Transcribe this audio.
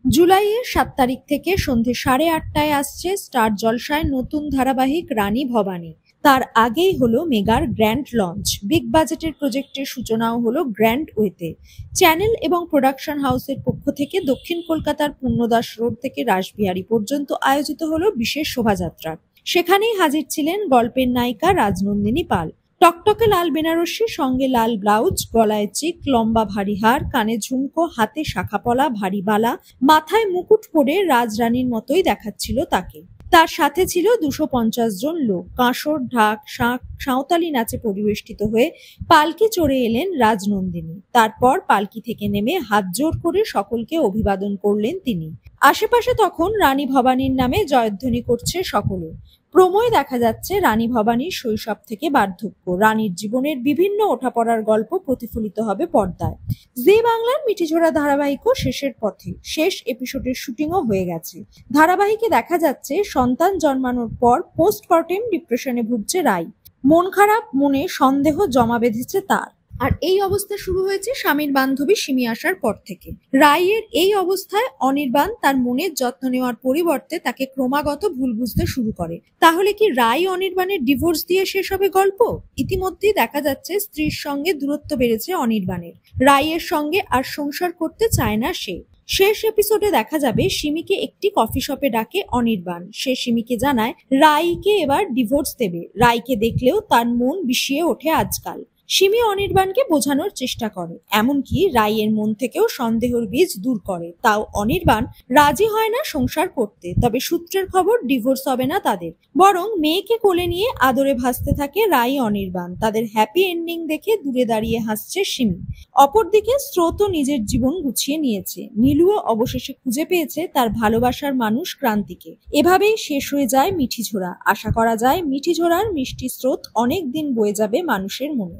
জুলাইয়ের ৭ তারিখ থেকে সন্ধে 8:30টায় আসছে স্টার জলসায় নতুন ধারাবাহিক রানী ভবানী। তার আগেই হলো মেগার গ্র্যান্ড লঞ্চ। বিগ বাজেটের প্রজেক্টের সূচনাও হলো গ্র্যান্ড ওয়েতে। চ্যানেল এবং প্রোডাকশন হাউসের পক্ষ থেকে দক্ষিণ কলকাতার পূর্ণদাস রোড থেকে রাসবিহারী পর্যন্ত আয়োজিত হলো বিশেষ শোভাযাত্রা। সেখানেই হাজির ছিলেন গল্পের নায়িকা রাজনন্দিনী পাল। টকটকে লাল বেনারসি, সঙ্গে লাল ব্লাউজ, গলায় চিক, লম্বা ভারী হার, কানে ঝুমকো, হাতে শাখাপলা, ভারী বালা, মাথায় মুকুট পরে রাজরানীর মতোই দেখাচ্ছিল তাকে। তার সাথে ছিল 250 জন লোক। কাঁসর, ঢাক, শাঁখ, সাঁওতালি নাচে পরিবেষ্টিত হয়ে পালকি চড়ে এলেন রাজনন্দিনী। তারপর পালকি থেকে নেমে হাত জোড় করে সকলকে অভিবাদন করলেন তিনি। আশেপাশে তখন রানী ভবানীর নামে জয়ধ্বনি করছে সকলে। প্রোমোয় দেখা যাচ্ছে রানী ভবানীর শৈশব থেকে বার্ধক্য, রানীর জীবনের বিভিন্ন ওঠাপড়ার গল্প প্রতিফলিত হবে পর্দায়। জি বাংলার মিঠিঝোড়া ধারাবাহিকও শেষের পথে। শেষ এপিসোডের শুটিংও হয়ে গেছে। ধারাবাহিকে দেখা যাচ্ছে সন্তান জন্মানোর পর পোস্টমর্টেম ডিপ্রেশনে ভুগছে রাই। মন খারাপ, মনে সন্দেহ জমা বেঁধেছে তার। আর এই অবস্থা শুরু হয়েছে স্বামীর বান্ধবী সিমি আসার পর থেকে। রাইয়ের এই অবস্থায় অনির্বাণ তার মনের যত্ন নেওয়ার পরিবর্তে তাকে ক্রমাগত ভুল বুঝতে শুরু করে। তাহলে কি রাই অনির্বাণের ডিভোর্স দিয়ে শেষ হবে গল্প? ইতিমধ্যেই দেখা যাচ্ছে স্ত্রীর সঙ্গে দূরত্ব বেড়েছে অনির্বাণের। রাইয়ের সঙ্গে আর সংসার করতে চায় না সে। শেষ এপিসোডে দেখা যাবে সিমিকে একটি কফি শপে ডাকে অনির্বাণ। সে সিমিকে জানায় রাইকে এবার ডিভোর্স দেবে। রাইকে দেখলেও তার মন বিষিয়ে ওঠে আজকাল। সিমি অনির্বাণকে বোঝানোর চেষ্টা করে, এমনকি রাইয়ের মন থেকেও সন্দেহের বীজ দূর করে। তাও অনির্বাণ রাজি হয় না সংসার করতে। তবে সূত্রের খবর ডিভোর্স হবে না তাদের, বরং মেয়েকে কোলে নিয়ে আদরে ভাসতে থাকে রাই অনির্বাণ। তাদের হ্যাপি এন্ডিং দেখে দূরে দাঁড়িয়ে হাসছে সিমি। অপরদিকে স্রোতও নিজের জীবন গুছিয়ে নিয়েছে। নীলুও অবশেষে খুঁজে পেয়েছে তার ভালোবাসার মানুষ ক্রান্তিকে। এভাবেই শেষ হয়ে যায় মিঠিঝোড়া। আশা করা যায় মিঠিঝোড়ার মিষ্টি স্রোত অনেক দিন বয়ে যাবে মানুষের মনে।